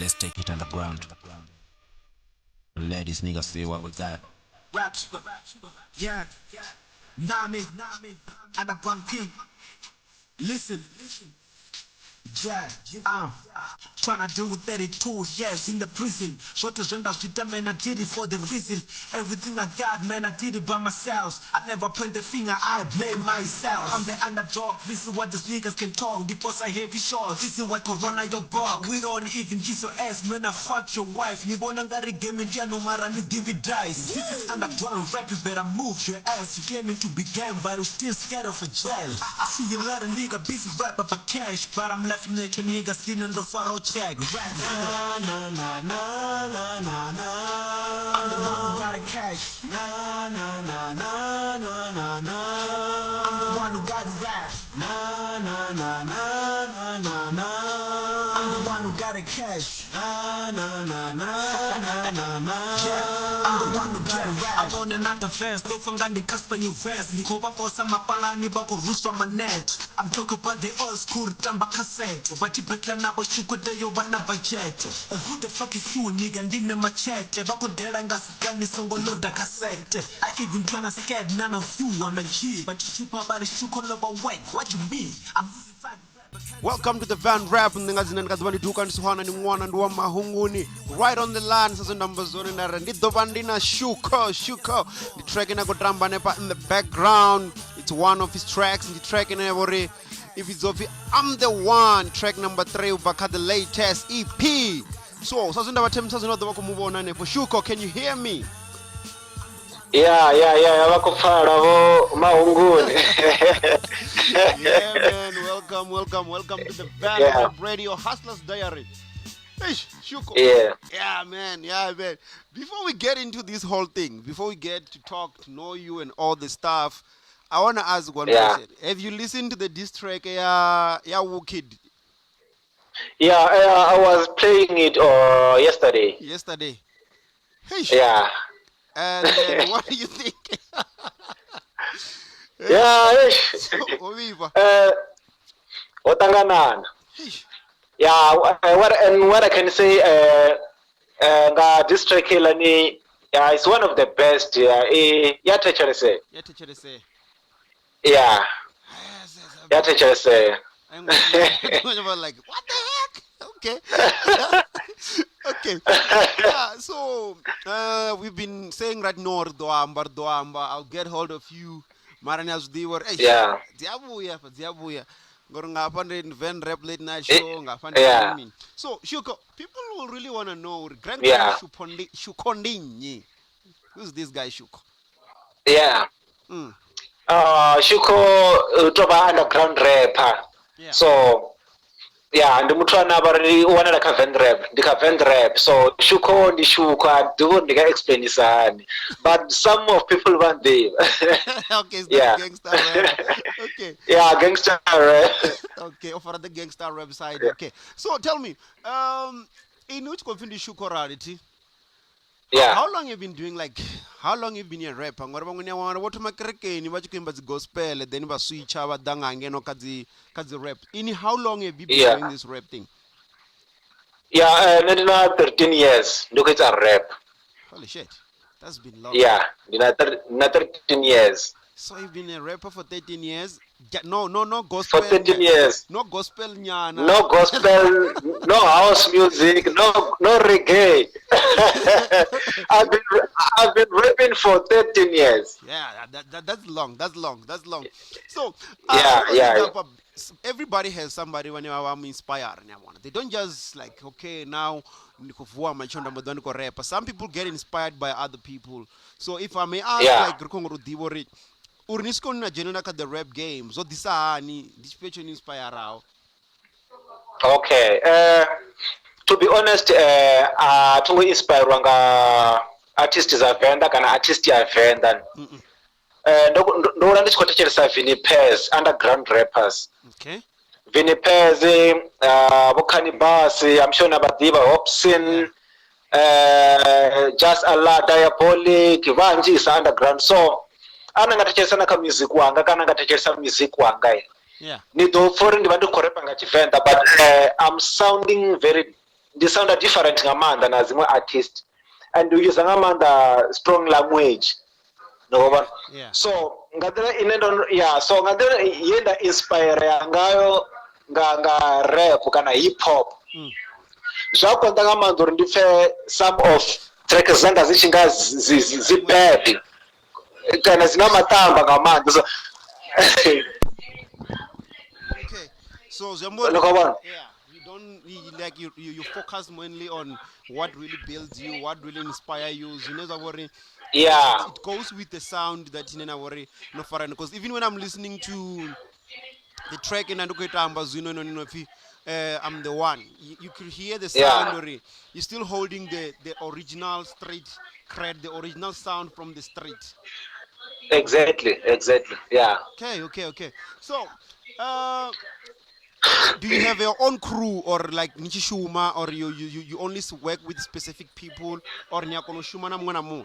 Let's take it underground. Let these niggas see what we got. Rap, yeah, Nami, underground king. Listen, yeah, tryna do with 32 years in the prison. Short as shit, man, I did it for the reason. Everything I got, man, I did it by myself. I never point the finger, I blame myself. I'm the underdog, this is what these niggas can talk. Because I heavy short, this is what Corona your bug. We don't even kiss your ass, man, I fuck your wife. You wanna get a game in no matter you give it dice. This is underground rap, you better move your ass. You came in to begin, but you still scared of a jail. I see a lot of nigga busy rap up a cash, but I'm laughing at your niggas still in the faro check. Rap, na na na na na na na. I'm the one who got a cash. Na na na na na na na. I'm the one who got rap. Na na na na na na na. I'm the one who got a cash. Na na na na na na na. Yeah, I'm the one who got a rap. I'm on another fence, don't forget the cusp new fence. Niko bako sa mapala ni bako rushwa manet. I'm talking about the old school tamba cassette. Batibetla na boshuko de yo bana budget. Who the fuck is you nigga ndine machete. Bako dela ngasikani songo loda cassette. I even tryna scared none of you I'm a G. But you shoot my body shuko loba wet. What you mean? I'm Welcome to the Van Rap ngazina ngazibani duka nisuhana ni mwana ndo mahunguni right on the line sasa number zone na ndido bandina shuko the track ina kodramba nepa in the background. It's one of his tracks the track in every if it's of I'm the one track number 3 ubaka the latest EP. So sasa ndaba tem sasa ndo bakumubona ne for Shuko. Can you hear me? Yeah, bakufara bo mahunguni. Yeah, man, welcome to the Van Rap Radio Hustlers Diary. Hey, Shuko. Yeah, man. Before we get into this whole thing, before we get to talk, to know you and all the stuff, I want to ask one question. Have you listened to the diss track, Wukid? Yeah, I was playing it yesterday. Yesterday. Hey, yeah. And then what do you think? Otanganana. Yeah, what I can say, this track it's one of the best. Yeah, teacher say. Yeah. Yeah, teacher say. I'm like, what the heck? Okay. Okay. Yeah, so we've been saying right now, Doamba, I'll get hold of you. Maranias Dior. Yeah. Diabuya. Going up on the Van Rap late night show. Yeah. So, Shuko, people will really want to know. Shukondinyi. Who's this guy, Shuko? Yeah. Shuko, toba underground rapper. Yeah. So, yeah, ndi muthu ana bari wana la Van Rap. So Shuko ndi Shuko, I don't explain this. But some of people want there. Okay, it's the gangster rap. Okay. Yeah, gangster rap. Okay, for the gangster rap side. Okay. So tell me, in which confident Shuko rarity? Yeah. How long have you been doing how long have you been a rapper? What am I correcting? What you can gospel, then you switch over dangang kazi rap. In how long have you been doing this rap thing? Yeah, 13 years. Look, it's a rap. Holy shit. That's been long. Yeah, 13 years. So you've been a rapper for 13 years? No gospel. For 13 years. No gospel, nyana. No gospel, no house music, no reggae. I've been rapping for 13 years. Yeah, that's long. So everybody has somebody when you are inspired. They don't just okay now. Some people get inspired by other people. So if I may ask, Urnisko na jenona the rap game. So this page inspire. Okay. To be honest, to inspire artists avenda kana artist avenda. Ndo ndikotecheresa Vinipez underground rappers. Okay. Vinipez, Bukani Bass, I'm sure Nabadiba Hobson, Just Allah, Diabolic, Vanji is underground. So ana ngatachesa na music wanga kana ngatachesa music wanga yeah ni do foreign bandu korepa ngachivenda but I'm sounding very ndi sounda different nga maanḓa na dziṅwe artist and u user nga maanḓa strong language no Yeah. so nga nḓila ine so nga nḓila ye nda inspire ngayo nga rap kana hip hop zwa konḓa nga maanḓa uri ndi pfhe some of track dzanga dzi tshi nga dzi bad kana zina matamba nga maanḓa so Okay. So Zamboni, Lokobana. yeah, you don't like you focus mainly on what really builds you, what really inspire you. You know, worry. yeah It goes with the sound that you know worry no foreign. Because even when I'm listening to the track in Anduketamba, you know, I'm the one. You could hear the sound. Yeah. Worry. You're still holding the original street cred, the original sound from the street. exactly yeah Okay. So, do you have your own crew or like Nichishuma or you only work with specific people or Nyakonoshuma na mwana mu?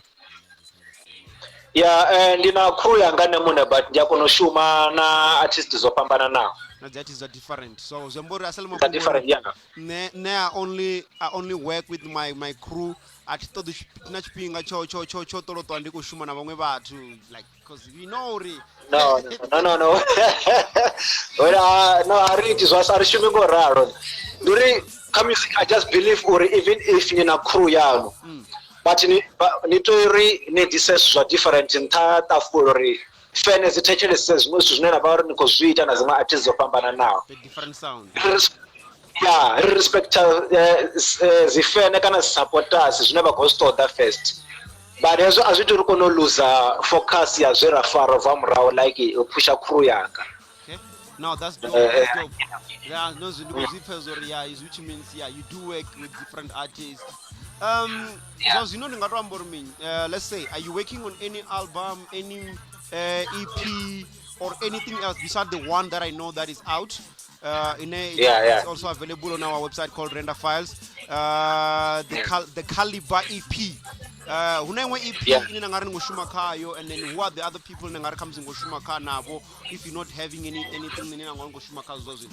yeah ndina crew yanga nemune but ndiyakonoshuma na artist zopambana nawo Now that is different. So Zambori Asalmo They're different yeah I only work with my crew at todo nachipinga cho tolo to andiko shuma na bamwe bathu like because we know no well no ariti zwasari shumi ngo raro nduri ka music I just believe or even if nina crew yano but nitori ne dises zwa different ntata for fene zithethelese zimwe zwine na ba uri niko zwiita na zimwe artists zopambana nawo the different sound. yeah respect zifene kana supporters zwine vha khou stoda first but hezwo a zwi tori kono loser focus ya zwe ra fara va muraho like pusha crew yanga Okay. No, that's dope. That's dope. Yeah, no, which means you do work with different artists. Because you know, let's say, are you working on any album, any EP, or anything else besides the one that I know that is out? It's also available on our website called Render Files. The Caliber EP. Hunengwe EP ine ngari ngoshuma and then who are the other people ngari comes ngoshuma kha nabo if you're not having anything ine ngari ngoshuma kha zozo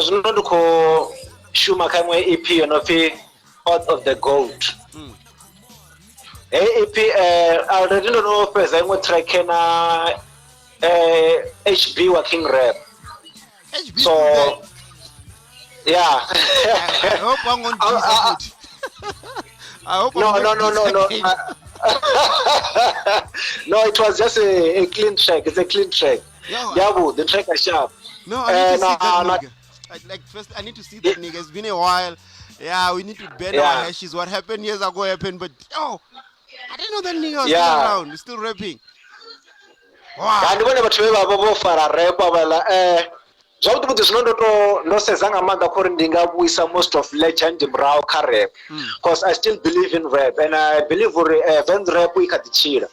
zwino ndikho shuma kha imwe EP yonofi Out of the Gold EP already ndo no feza imwe track na HB working rap HB so yeah I hope I'm going to do I hope no. No, it was just a clean track. It's a clean track. Yabu, the track is sharp. No, I need to see that nigga. First, I need to see that nigga. It's been a while. Yeah, we need to bend our hashes. What happened years ago happened, but I didn't know that nigga was still around. He's still rapping. Wow. And when we for a rap, zvakuti kuti zvino ndosezanga manga kuri ndingabuisa most of legend murao kha rap because I still believe in rap and I believe uri when rap ikatichira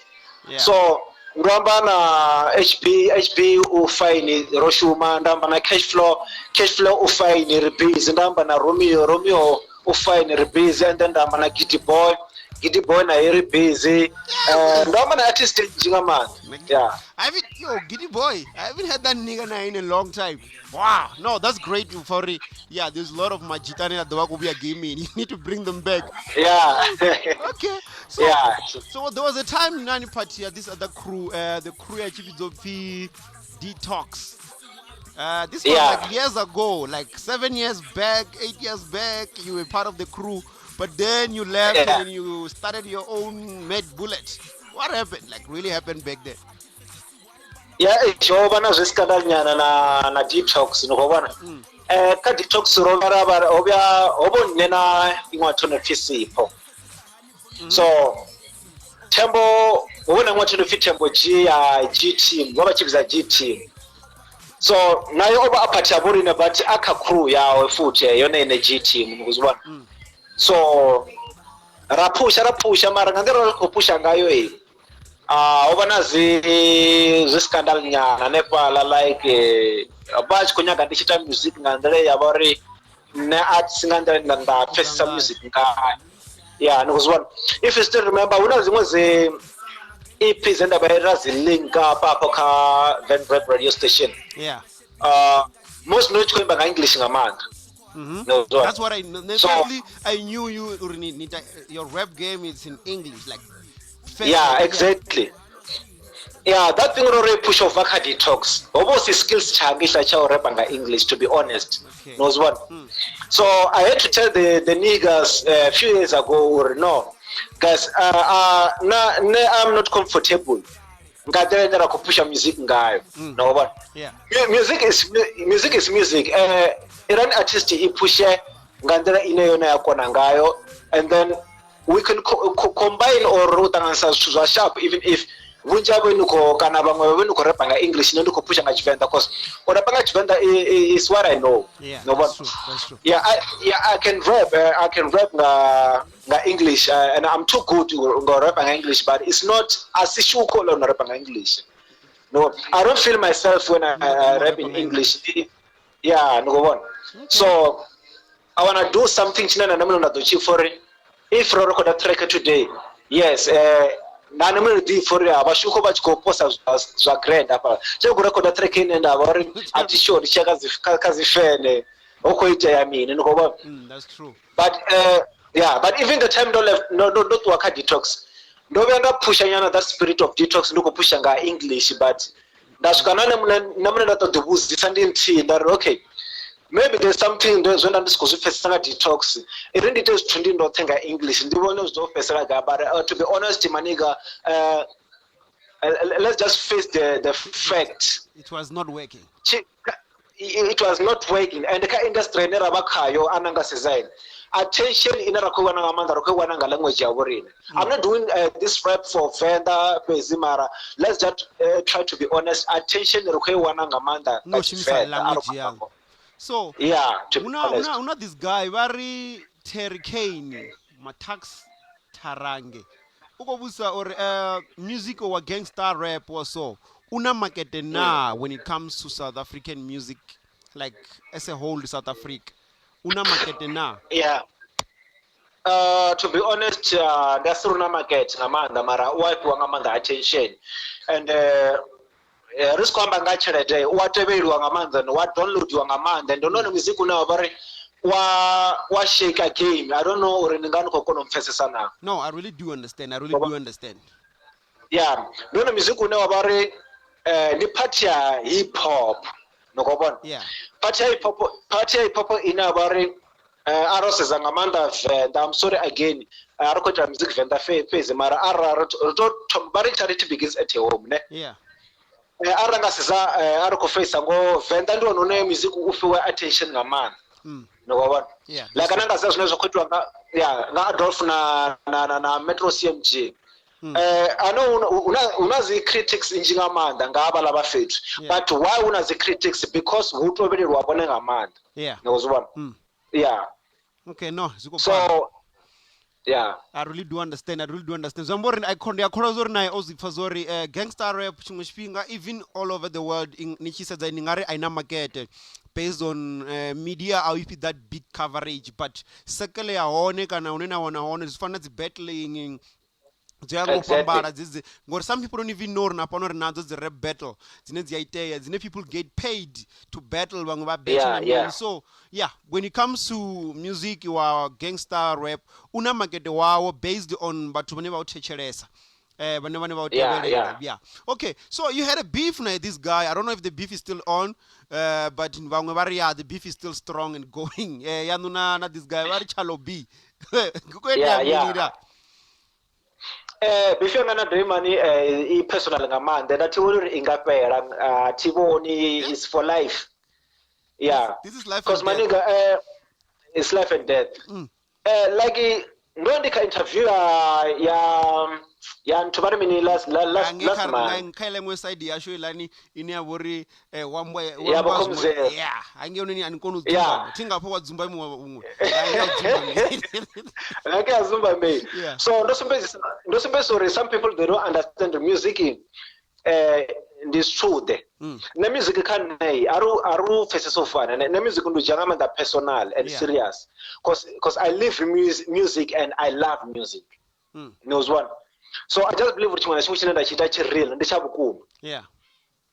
so ndamba na HB ufaini roshuma ndamba na Cashflow ufaini rebees ndamba na Romeo ufaini rebees and then ndamba na Giddy Boy na iri busy ndamba na artist jinga man Giddy Boy, I haven't had that nigga in a long time. Wow, no, that's great for it. Yeah, there's a lot of Majitani that the work will be a gaming. You need to bring them back. Yeah. Okay. So there was a time Nani Party this other crew, the crew Chibizopi Detox. This was like years ago, like 7 years back, 8 years back. You were part of the crew, but then you left and then you started your own Mad Bullet. What happened? Like really happened back then? Joba na zviskandal nyana na Detox nokubona ka Detox rovara hobo nena ingwathono fisipo so Tembo ubona ngwathono fitembo G team ngoba chibiza G team so nayo oba apart yaburine but aka crew yawo futhi yona ine G team ngizibona so rapusha mara ngandero kupusha ngayo ubona scandal nyana nepala like abachi kunyaga ndichita music ngandere yabari ne arts ngandere nda festa music nikuzibona if you still remember una zimwe ze EPs endabera zilink apho kha Van Rap radio station yeah most nochimba nga English ngamanga That's what I necessarily I knew you your rap game is in English, like yeah, exactly. Yeah, that thing already push over detox. Almost skills change like how rap and English, to be honest. Okay. Knows what? So I had to tell the niggas a few years ago, or no, guys, I'm not comfortable. Ngadela kupusha music ngayo. No what? Yeah. Music is music. Iran artist ipushe ngandela ineyona yakona ngayo, and then we can combine or utanganisa zwithu sharp, even if vunja venu ko kana vamwe venu ko rap nga English nendo ko pusha nga Tshivenda, because rap nga Tshivenda is what I know. Yeah, no, that's true. Yeah, I can rap. I can rap nga English, and I'm too good to rap nga English, but it's not as shuko on rap nga English. No, I don't feel myself when I rap in English. Yeah, no one. So I wanna do something china na namna ndo for it. If I record a track today, yes, na namna do for it. Abashuko bachiko posa zwa grand apa. Je ku record a track in and abari ati show richaka kazifene. Oko ite ya mini no go. That's true. But yeah, but even the time don't work at detox. No we end up pushing that spirit of detox no pusha nga English, but that's kana namna that the boost descending that okay. Maybe there's something there's when this goes first detox. It really does trending don't think English. And the one who's not first but to be honest, maniga, let's just face the fact. It was not working. It was not working. And the industry nera bakayo ananga design. Attention in a language. I'm not doing this rap for Fenda Bezimara. Let's just try to be honest. Attention Wanangamanda. No, language. So yeah, to be honest. Una this guy very Terry Kane, Matax Tarange. Ukobusa or music or gangster rap or so. Una market na when it comes to South African music, like as a whole South Africa. Una market na. Yeah. To be honest, that's una market ngamanda mara wipe wangamanda attention. And risk kwamba ngachelede watebelwa ngamanza no what download wangamanda and don't know music una very wa shake a game. I don't know or ngani kokono mfese sana. No, I really do understand. Yeah, don't know music una very ni part ya hip hop. No go. Yeah. Part ya hip hop ina very arose zangamanda venda. I'm sorry again. Arokota music venda phase mara to bari charity begins at home ne. Yeah. Aranga siza aroko face ngo venda ndo none music ufiwe attention ngamana. No go. Yeah. Like ananga sasa unaweza kwetwa nga Adolf na Metro CMG. I know unazi critics injingamanda ngaba laba fethu, but why unazi critics? Because utobelelwa bone ngamanda. Yeah. Ngozubona. Yeah. Okay, no, so yeah, I really do understand. Zambori I khonazori naye ozifazori gangster rap chingishpinga even all over the world nichisedza ningari aina market based on media or if that big coverage, but sekele ya hone kana unena hone zifana zi battling exactly. Some people don't even know the rap battle. People get paid to battle. Yeah. So yeah, when it comes to music, you are gangster rap. Una market wow based on but about Checheresa. Yeah. Okay, so you had a beef with this guy. I don't know if the beef is still on, but the beef is still strong and going. This guy very chalobi. Yeah. Before ngana dreamani I personal ngamanda that uri ingapera tiboni is for life. Yeah, this is life because maniga it's life and death. Like ndondika interview ya ntubari mini last man ngikhaile ngweside yasho ilani iniyabori wambwa yeah angioni anikona uzumba thingapho kwazumba imwe like azumba me. So ndo sorry, some people they don't understand the music this truth na music can aru faces of fun na music ndo jangama that personal and serious because I live music and I love music. Knows one. So I just believe what you want to that real and the. Yeah.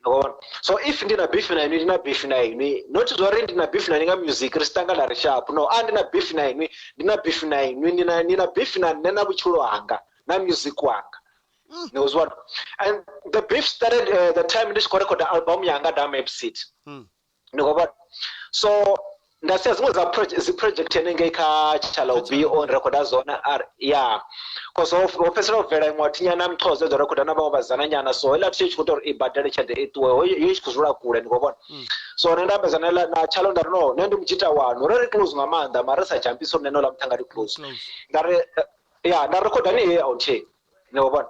Yabona? So if ndina beef na inwi ndina beef na inwi, not zori ndina beef na ninga music ristanga la sharp, no, ndina beef na inwi ndina beef na inwi ndina beef na nena buchulo wanga na music wanga. Knows what? And the beef started the time this record the album yanga dam episode. What? So that's as much as the project engeka shall be on record as on yeah. Because of professor of very much yanam told the record number of Zanana so let's say could a battery chat it will use Kuzura and go on. So Nanda Bazanella na chalonder no, Nandum Chitawa, no very close Mamanda, Marasa Champison Nenolam Tangari close. Yeah, that record any out no one.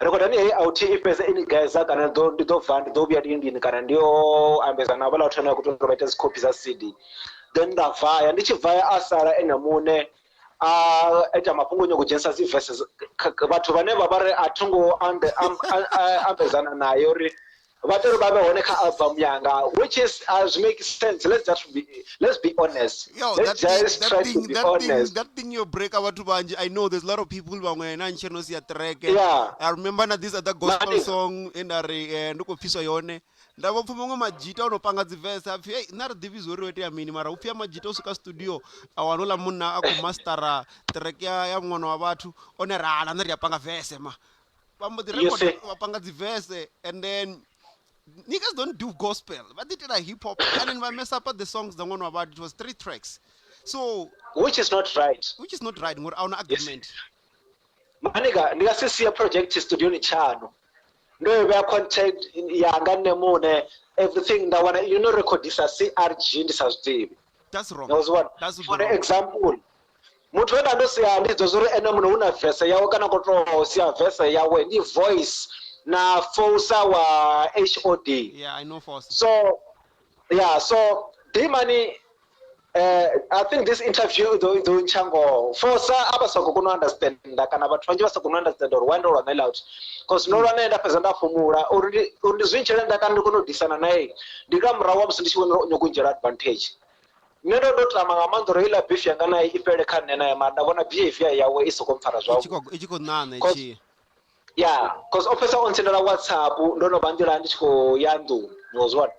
Rekodani auti ipesa ini gaza kana do fund do bia Indian kana ndio ambeza na bala utana kutoka copy za CD then da vaya ndichi vaya asara enamune eta mapungo nyogo jensa zi verses bathu bane babare atungo ambezana nayo ri batero baba oneka album yanga which is as makes sense. Let's be honest. Yo, let's just try to be honest. That thing you break about banji. I know there's a lot of people who are no see a track. Yeah. I remember that this other gospel song in a ndoko piso yone. Ndabo pfumongo majita unopanga verse. Hey, nara divisori wete ya mini mara upia majita usuka studio. Awanola muna aku mastera track ya mwana wa watu. One rala nari yapanga verse ma. Pambo the record wapanga verse and then niggas don't do gospel, but they did a hip hop. And if I mess up the songs, the one about it was 3 tracks. So which is not right. Which is not right. More our argument. Maniga, niga sisi ya project studio ni chano. No we are content ya ngane mone everything that wanna record this as CRG this as Dave. That's wrong. That was what. That's for example. Mutu wena ndo siya ndi zozuri ene muna una verse yawe kana kontrol siya verse yawe ni voice na Fosa wa HOD. Yeah, I know Fosa. So, yeah, so Dimani, I think this interview do Chango Fosa abasoko kuno understand that kana bathu banje basoko understand or wonder on allowed because no one enda presenta formula or zwinchele ndakandi kuno disana naye ndikamra wa msindisi nyokunjera advantage. Nendo ndo tlamanga mandoro ila beef yanga naye ipele kane naye manda bona behavior yawe isoko mfara zwawo. Ichiko nana ichi. Yeah, because officer on sendela WhatsApp ndono bandira ndichiko yandu knows what.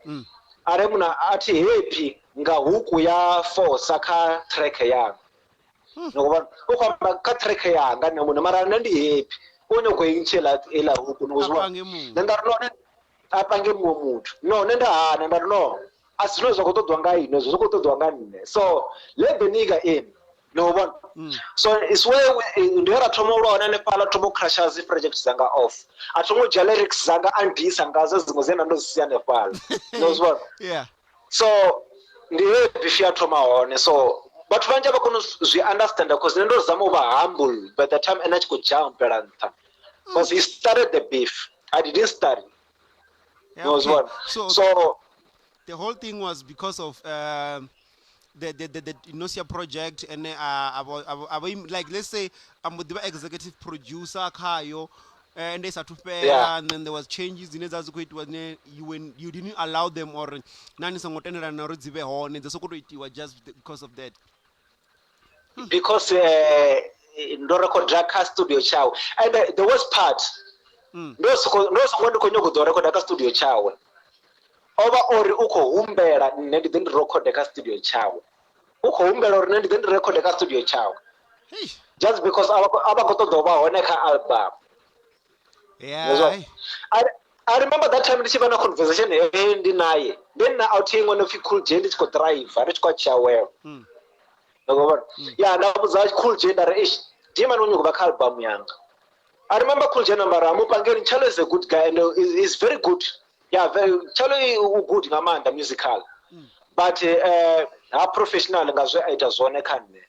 Aremuna ati happy nga huku ya Fosa ka track yanga. Ngoba ukwamba ka track yanga nemuna mara nandi happy. Onyo ko inchela ela huku knows what. Nenda no apange mumuntu. No nenda no. Asinozo kutodwa ngai nozo kutodwa ngane. So let the nigga in. No one. So it's where ndera tomorrow onane pala tomo crashers project zanga off. Atomo lyrics zanga andi sanga zazingozena ndozisiyane pala. Knows what? Yeah. So ndiye before tomorrow one. So but banje bakono zwi understand because nendo zamo ba humble by the time energy could jump peranta. Because he started the beef. I didn't start. Yeah, knows what? So the whole thing was because of the Inosia project and about like let's say I'm with the executive producer Kayo and they started to pay and then there was changes in it as you didn't allow them or nani sangotene na rodzibe hone the security was just because of that. Because ndo record ka studio chao and the worst part ndo songondo konyogo do record ka studio chao oba ori uko humbela nendi then record ka studio chao uko humbela ori nendi then record ka studio chao just because abakoto do ba one ka album. Yeah. I remember that time ndichiva na conversation ndi naye then na outing one of Cool J ndichiko drive arichiko chawe yeah ndabuza Cool J ndare dima nonyuko ba album yanga. I remember Cool J number amupangeni Chalo is a good guy and is very good. Yeah, very Chalo good ngamanda musical. But a professional ngazwe aita zone kanne.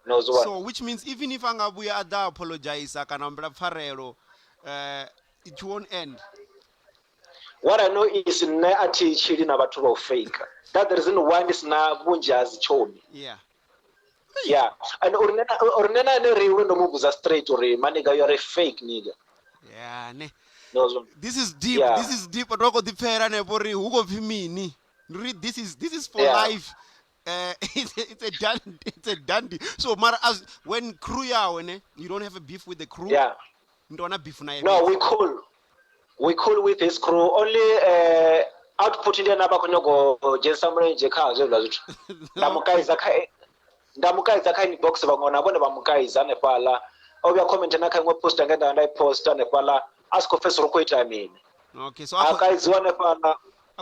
Knows what? So which means even if angabuya ada apologize akanambra pfarelo it won't end. What I know is na ati chili na batu ba fake. That the reason why is na bunja azichomi. Yeah. Yeah. And ornena ne rewe ndo mubuza straight or maniga you're a fake nigga. Yeah, ne. This is deep. Yeah. This is deep. Roko dipera ne bori hugo vimini. This is for life. It's a dandy. So mara as when crew ya when you don't have a beef with the crew. Yeah. Don't have beef na. No, we cool. we cool with his crew. Only output ndiye naba konyogo Jensa Mrenje khazwe la zwithu. Ndamukaiza kha inbox vangona vone vamukaiza nepala. Obya comment na kha ngwe post ngenda ndai post nepala ask officer ro kuita mini. Okay, so Akaiziwa nepala.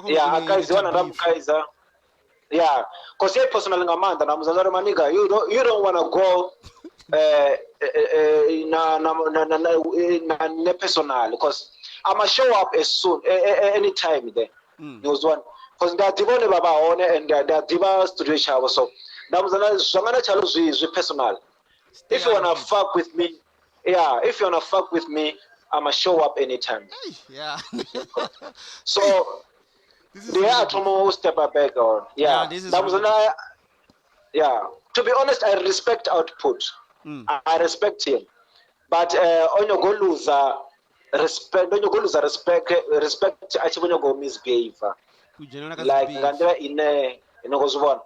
Yeah, akaiziwa na ndamukaiza. Yeah, cause he personal ngamanda namuzanzara maniga you don't want to go na personal because I'ma show up as soon anytime there. News one because they divone baba one and they diva studio chavo so namuzana zwangana chalo zwi personal. If you wanna fuck with me, if you wanna fuck with me, I'ma show up anytime. Yeah. So they are to more step back on. Yeah, this is to be honest, I respect output. I respect him. But on your go loser respect, actually when you go misbehave. Like Gandra in Gozwan.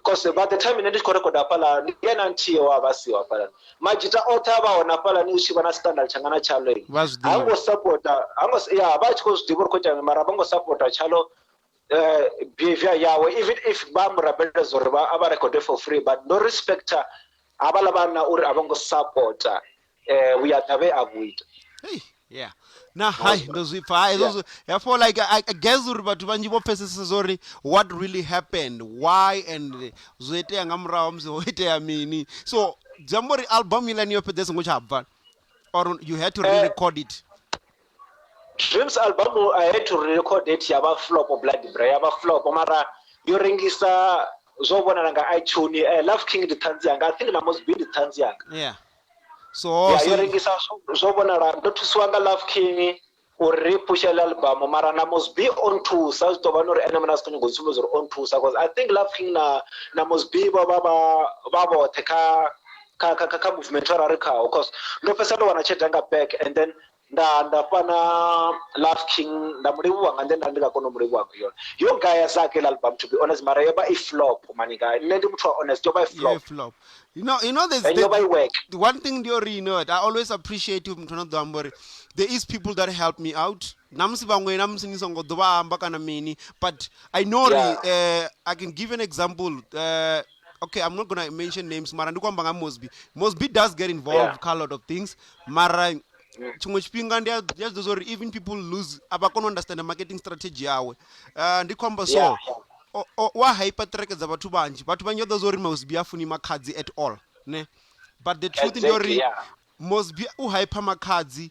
Because by the time in the correct apala, Yananti or Abasi or Pala. Majita Otava or Napala New Shivana Standard Changana Chalo. I was supporter. I was Bachos Divorco and Marabongo supporter Chalo behavior Yahweh, even if Bambra Betters or Abarako for free, but no respecter. Abalabana or Abongo supporter. We are the way avoid. Hey, yeah. Nah, hi, those if I those therefore like I guess but Banjibo Pesasori what really happened, why and Zoete and Amram Zoete Amini. So Jambori album Milanio Pedes which have or you had to re-record it. Dreams album I had to re-record it Yaba flop or bloody Yaba flop Omara Yoringisa Zobonanga iTunes Love King the Tanziang. I think I must be the Tanziang. Yeah. So Yoringisa Zobonara not to Swanga Love King or repush album Marana must be on two South Tovanor Enemas consumers or on two because I think Love King na must be Baba Teka Kaka movement of course no person wanna check back and then ndapana Love King ndamuriwa and then andika kono muriwa kuyo yo guy azake album to be honest marayeba I flop maniga let him try honest yo by flop you know there's the one thing you know I always appreciate you mtona dambori there is people that help me out namsi bangwe namsi nisongo doba ambaka na mini but I know I can give an example okay, I'm not gonna mention names. Mara ndikwambanga Mosby does get involved in a lot of things. Mara even people lose abakona understand the marketing strategy yawe. Ndikwamba so wa hypertrack za bathu banji yodozori Mosby afuni makadzi at all. Ne? But the truth in your Mosby hyper makadzi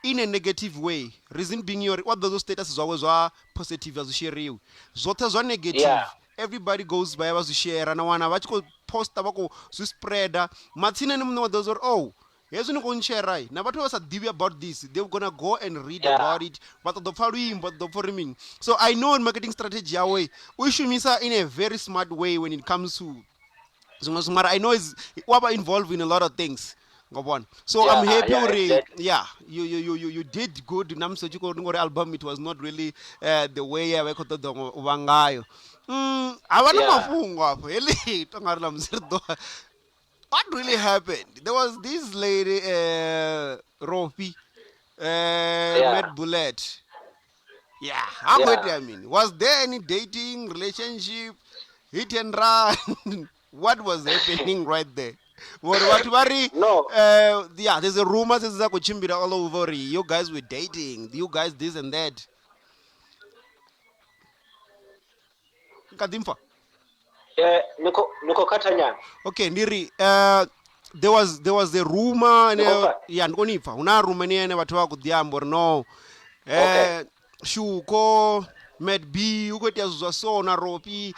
in a negative way. Reason being your what those status always are positive as share you. Zota zwa negative. Everybody goes by was share and one wachiko post abako su spreader matsina no those are yesu no share right na batho was about this they're gonna go and read about it but the following but the forming so I know in marketing strategy way we should miss in a very smart way when it comes to I know is waba involved in a lot of things. So I'm happy you did good namso chiko album it was not really the way I got the wangayo what really happened? There was this lady Rofi met Bullet. Yeah, I mean, was there any dating relationship hit and run? What was happening right there? No. There's a rumor that all over. You guys were dating. You guys this and that. Kadimfa. Niko katanya. Okay, Niri. There was a rumor. Nkonifa. Una rumor niene watu wako diambor no. Shuko met B. Uko tia zuzo na ropi.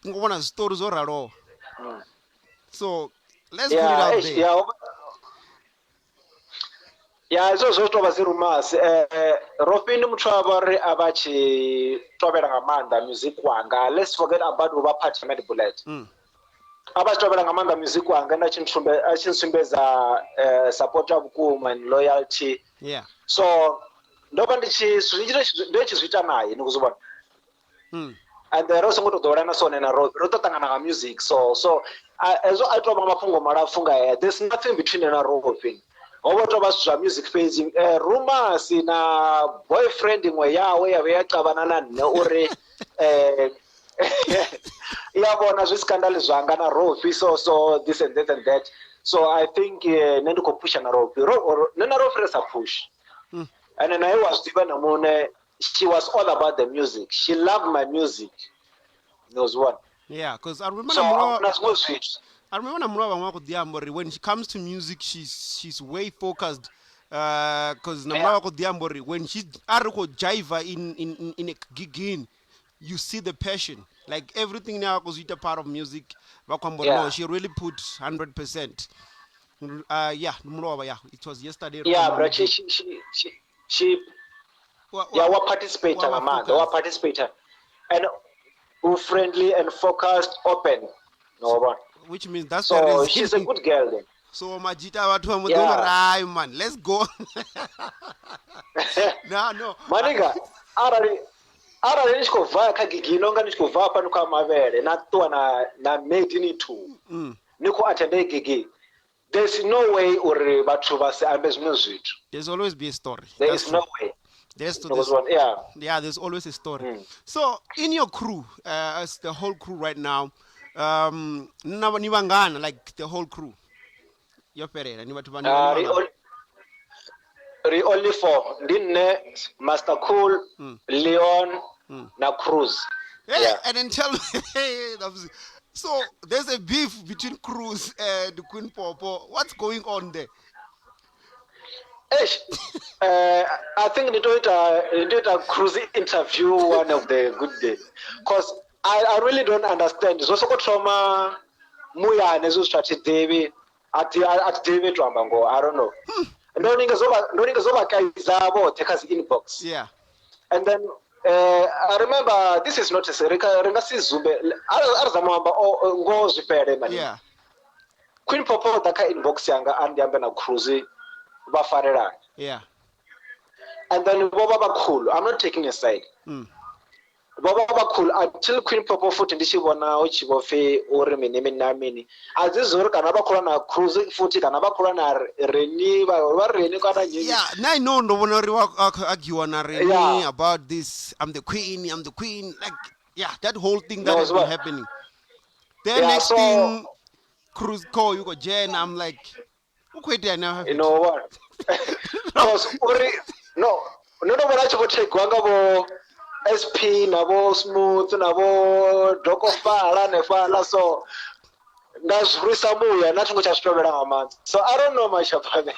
Ngona stories oraro. So let's put it out there. Zo bazirumas Ropini mutwabare abachi twabera ngamanda music wanga. Let's forget about uba party med Bullet. Abachi twabera ngamanda music wanga na chinsumbeza support abukuma and loyalty. Yeah. So ndoba ndichi switcha naye nikuzubona. And the also go to Dorana son and a rototanga music. So as I told my fungo marafunga, there's nothing between a roping. hovo tova swilo swa music page rumors na boyfriend imwe yawe yave yacavana na nne uri ya vona zviscandal zvanga na Rofi so this and that and that. So I think ne ndi khou pusha na Rofi nena Rofi resa push and then I was even namune she was all about the music. She loved my music. There was one. Yeah, because I remember So I remember Namura Diambori, when she comes to music, she's way focused. Because Namura Diambori, when she arco jiva in a gig, you see the passion. Like everything now goes with a part of music. No, she really put 100%. Yeah, it was yesterday. Yeah, but she what participator, man, what participator, and who friendly and focused, open. No one. Which means that's so the reason. She's a good girl then. So Majita watu right, man. Let's go. No. Maniga, ara nishikova kagigi nonga nishikova pa nuka mavere na tua na made in two. Niko attend gigi. There's no way or batu vase ambes music. There's always be a story. There is no way. There's there's always a story. So in your crew, as the whole crew right now, Nivangana, like the whole crew. Your Pereira, only four. Dinne, Master Cool, Leon, na Cruz. Hey, Yeah. and then tell me, so there's a beef between Cruz and Queen Popo. What's going on there? I think they did a Cruz interview one of the good days. Because I really don't understand. So trauma muya nezo strategy David at David Rambango. I don't know. No niggas over Kaizabo take us inbox. Yeah. And then I remember this is not a Ringasi Zube Arzamamba or goes repair man. Yeah. Queen Popo Daka inbox younger and Yambana Cruzy Bafarera. Yeah. And then Baba Cool. I'm not taking a side. Baba Cool until Queen Popo foot in the Shibona, which will fe or Namini. As this work, another corner cruising footage, another corner renew or renew. Yeah, now I know no one argue on a about this. I'm the queen. Like, yeah, that whole thing that has been happening. Then next thing, Cruz call you got Jen. I'm like, you know what? No, what I take Guangabo. SP nabo smooth nabo doko fala nefala so that's risamuya nothing which has trouble man. So I don't know much about it.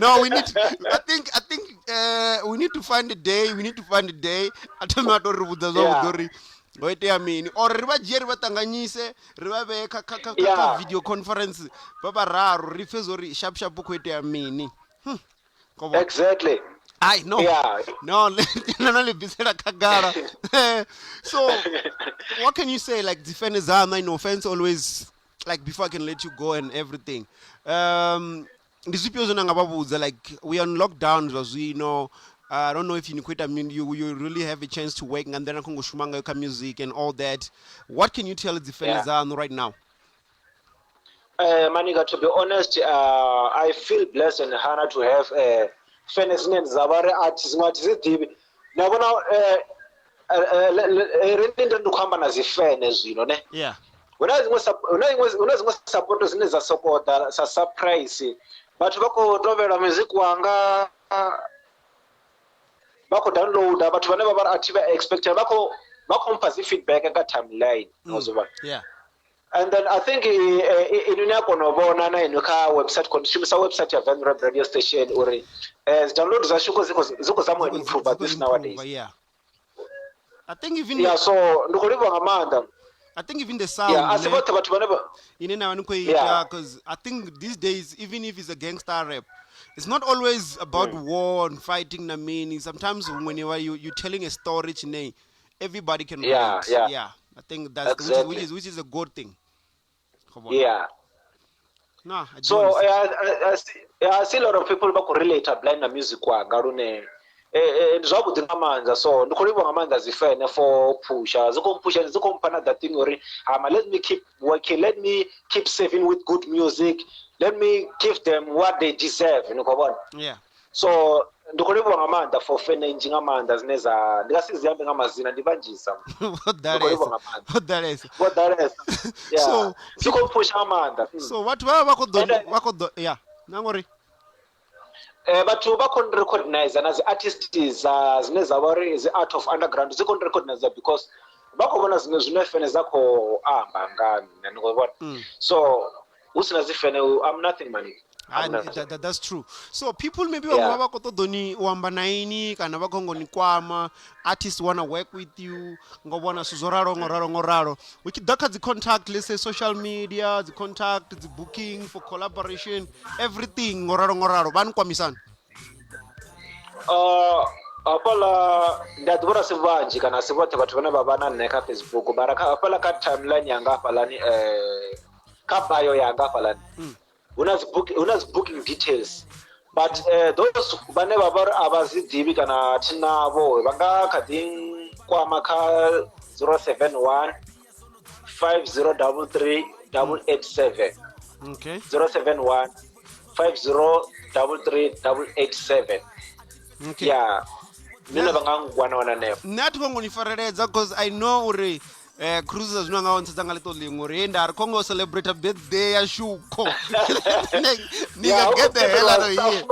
No, we need I think we need to find a day. Atamatoru wait I mean or riba jeri batanganyise riba be ka video conference baba raro rifezori sharp kwete ya mini. Exactly. I know. Yeah. No, so, what can you say? Like, defenders are, no offense, always, like, before I can let you go and everything. Like, we are on lockdown, as we know. I don't know if you quit. I mean, you really have a chance to work and then I can go shumanga music and all that. What can you tell the defenders are right now? Maniga, to be honest, I feel blessed and honored to have fairness names Zavare artists ngati nabona rindinde ndukhamba na fairness ne. Yeah. Unazimwe support zine za support sa surprise bathu bako tovela music wanga bako download bathu bane baba active expect bako mpa feedback ka timeline ngozoba. Yeah. And then I think in Unakonobona na inuka website consumer website ya Van Rap radio station or download za shuko ziko somewhere improve but this nowadays. Yeah. I think even so ndukoliva ngamanda. I think even the sound. Yeah, asibota bathu baneba. Because I think these days even if it's a gangster rap, it's not always about war and fighting na meaning. Sometimes when you're telling a story everybody can relate. Yeah. I think that's exactly. which is a good thing. Yeah. No, so I see a lot of people who relate to blind music wa garune ndi zwavhuḓi nga maanḓa so ndi khou livhuwa nga maanḓa dzi fene for pusha dzi khou mpha another thing uri let me keep working, let me keep saving with good music, let me give them what they deserve, ni khou vhona. Yeah. So ndi khou livhuwa nga maanḓa for fene nnzhi nga maanḓa dzine za ndi nga si dzi ambe nga madzina ndi vhanzhisa Vho ḓalesa. vho ḓalesa So, dzi khou pusha nga maanḓa. So vhathu vha khou ḓo yeah na ngori vhathu vha khou recognize na dzi artists dzine dza vha uri dzi art of underground dzi khou recognize because vha khou vhona zwine fene dza khou amba nga nne ni khou vhona so hu sina dzi fene I'm nothing man. That's true. So people maybe vha khou ṱoḓa ni u amba na ini kana vha khou ngo ni kwama artists wanna work with you ngo vhona zwithu zwo ralo hu tshi ḓa kha dzi contact, let's say social media, dzi contact, dzi booking for collaboration, everything ngo ralo vha ni kwamisana. Hafhaḽa ndi a ḓivha si vhanzhi kana si vhoṱhe vhathu vhane vha vha na nṋe kha Facebook mara hafhaḽa kha timeline yanga hafhaḽani kha bio yanga hafhaḽani hu na dzi booking details but those vhane vha vha uri a vha dzi ḓivhi kana thi navho vha nga kha ḓi kwama kha 071 5033 887 Okay. 071 5033 887 Okay. yeah mina vha nga ngwana neo Nṋe a thi khou ngo ni fareledza because I know uri cruises zwino nga ontsa nga ḽeto ḽiṅwe uri nda ri khongo celebrate birthday ya Shuko. Ni ga get the hell out of here.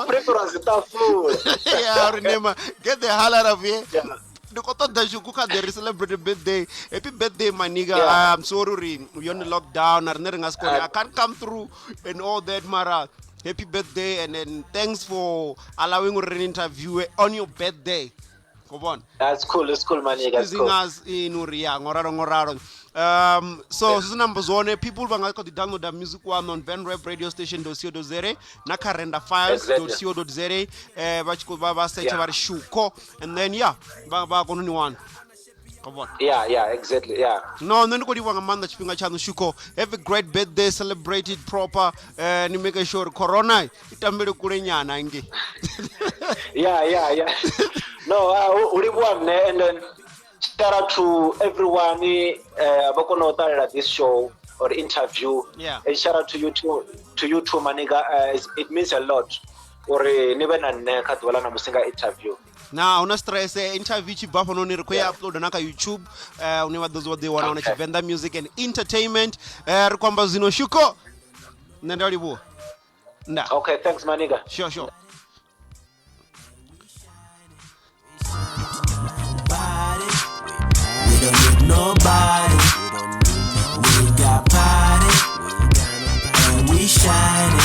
Preference ta full. Yeah, Renema, get the hell out of here. The kota da Shuko ka they celebrate birthday. Happy birthday my nigga. I'm sorry you're on lockdown I can't come through and all that mara. Happy birthday and then thanks for allowing an interview on your birthday. Come on. That's cool, my nigga. That's cool. Us in Uria, ngoraro. So numbers one people banga ko download the music one on Venrap radio station.co.za na Karenda files.co.za ba tshi ko ba search ba Shuko and then ba kono ni one. Come on. Yeah, exactly. Yeah. No, ndi ko diwa nga manda tshifhinga tshaṋu Shuko. Have a great birthday, celebrate it proper and make sure corona itambele kule nyana nge. Yeah. No, and then shout out to everyone abakona utalela this show or interview. Yeah. And shout out to you too, maniga. It means a lot. Or nibe na nne kha ḓuvha ḽa ṋamusi nga interview. Na una stress interview chi bafo no ni ri khou upload na kha YouTube une vha ḓo zwa ḓi wana na Tshivenḓa music and entertainment ri kwamba zwino Shuko nṋe ndo livhuwa nda. Okay, thanks my nigga. Sure. We don't need nobody. We got party and we shining.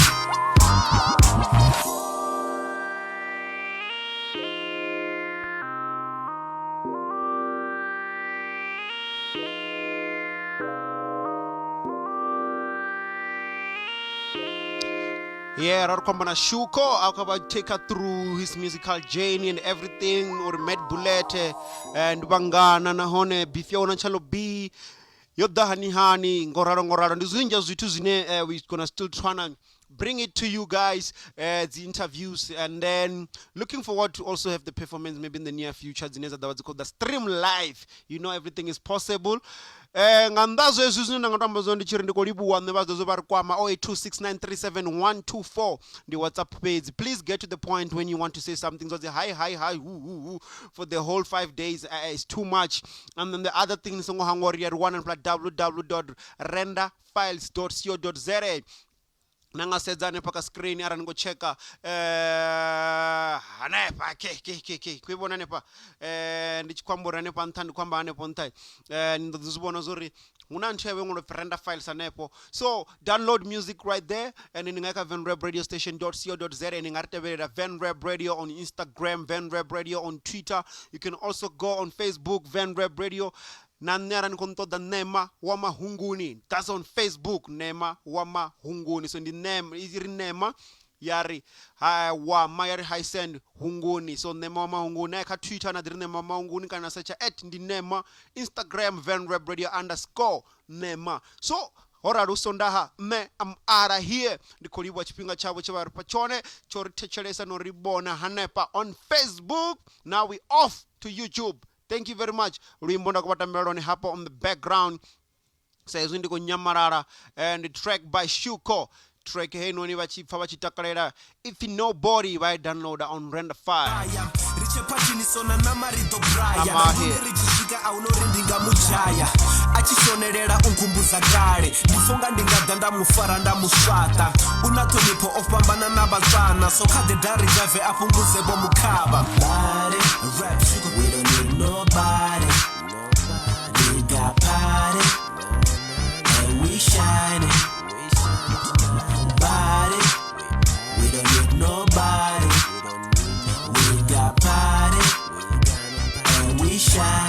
Yeah, Rarkwamba na Shuko akaba take her through his musical journey and everything or Med Bullet and Bangana na hone bifia ona chalo B yoda hani ngoraro ndi zwinja zwithu zwine we gonna still trying bring it to you guys the interviews and then looking forward to also have the performance maybe in the near future zineza that was called the stream live. You know everything is possible. Nga ndazo ezwi zwine nda nga tamba zwone ndi tshiri ndi khou livhuwa nṋe vha ḓo vha ri kwama 0826937124 ndi WhatsApp page. Please get to the point when you want to say something so say hi who for the whole 5 days is too much. And then the other thing is ngori one and www.renderfiles.co.za nanga sedzane paka screen ara ngo checka hanepa ke kuibona nepa ndi chikwambura nepa nthandi kwamba hanepo nthai ndo dzibona zori una ntshebe ngono Render Files anepo. So download music right there and in ngaka Venrap radio station.co.za and ngartebela Venrap radio on Instagram, Venrap radio on Twitter. You can also go on Facebook Venrap radio. Na nera ni kontoda Nema wa Mahunguni. That's on Facebook, Nema wa Mahunguni. So the name is Nema yari wa mayari haisend Hunguni. So Nema wa Mahunguni ka Twitter na dire Nema Mahunguni kana search @ndi Nema, Instagram Venrap radio _ Nema. So ora rusondaha me am ara here ndikolibwa chipinga chabo chavari pachone choritechelesa noribona hanepa on Facebook. Now we off to YouTube. Thank you very much. Rimbonda kupata meloni hapo on the background. Saizwi ndiko nyamarara and the track by Shuko. Track heno ni vachifa vachitakalera. If you know body by download on Render5. I'm out here. Achishonerera unkumbuza gare ndifunga ndingadanda mufara ndamuswata unatonipo ofpambana nabazana soka the dari jave apunguze bomukaba body rap sugar we don't need nobody we got party and we shining body we don't need nobody we got party and we shine